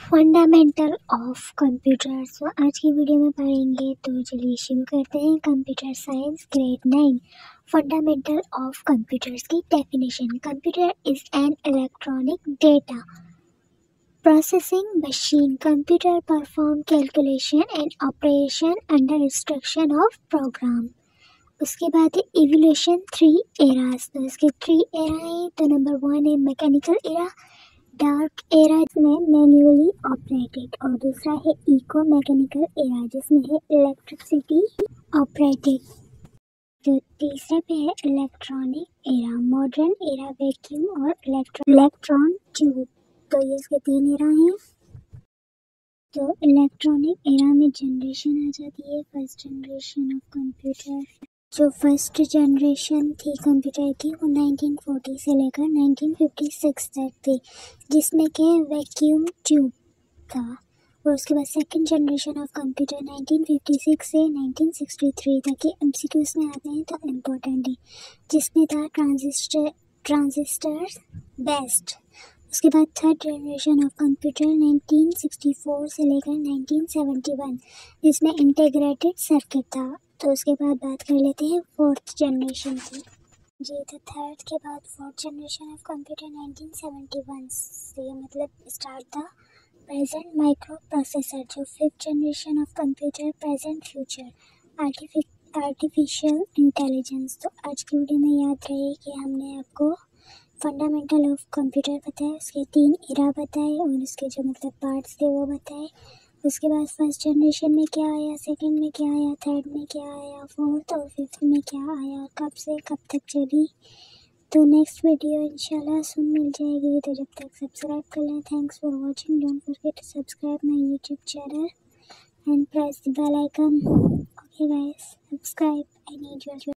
Fundamental of computers. तो आज की वीडियो में पढ़ेंगे, तो चलिए शुरू करते हैं। Computer science grade 9 fundamental of computers की definition. Computer is an electronic data processing machine. Computer perform calculation and operation under instruction of program. उसके बाद है इवोल्यूशन 3 एरास। तो इसके 3 एरा हैं। तो नंबर 1 है मैकेनिकल एरा, डार्क एरा जिसमें मैन्युअली ऑपरेटेड, और दूसरा है इको मैकेनिकल एरा जिसमें है इलेक्ट्रिसिटी ऑपरेटेड। जो तीसरे पे है electronic era, modern era, vacuum और इलेक्ट्रॉन ट्यूब। तो ये इसके 3 एरा हैं। तो इलेक्ट्रॉनिक एरा में जनरेशन आ जाती है, फर्स्ट जनरेशन ऑफ कंप्यूटर। जो फर्स्ट जनरेशन थी कंप्यूटर की वो 1940 से लेकर 1956 तक थी, जिसमें के वैक्यूम ट्यूब था। और उसके बाद सेकंड जनरेशन ऑफ कंप्यूटर 1956 से 1963 तक के एमसीक्यूज में आते हैं, तो इम्पोर्टेंट है, जिसमें था ट्रांजिस्टर्स बेस्ट। उसके बाद थर्ड जनरेशन ऑफ कंप्यूटर 1964 से लेकर 1971, जिसमें इंटीग्रेटेड सर्किट था। तो उसके बाद बात कर लेते हैं फोर्थ जनरेशन की। जी, तो थर्ड के बाद फोर्थ जनरेशन ऑफ कंप्यूटर 1971 से मतलब स्टार्ट था प्रेजेंट माइक्रो प्रोसेसर। जो fifth generation of computer present future artificial intelligence. तो आज की वीडियो में याद रहे कि हमने आपको फंडामेंटल ऑफ कंप्यूटर बताया, उसके 3 एरा बताए और उसके जो मतलब पार्ट्स थे वो बताए। उसके बाद फर्स्ट जनरेशन में क्या आया, सेकंड में क्या आया, थर्ड में क्या आया, फोर्थ और फिफ्थ में क्या आया, कब से कब तक चली। तो नेक्स्ट वीडियो इंशाल्लाह सुन मिल जाएगी। तो जब तक सब्सक्राइब कर लें। Thanks for watching. Don't forget to subscribe my YouTube channel and press the bell icon. Okay guys, subscribe, I need your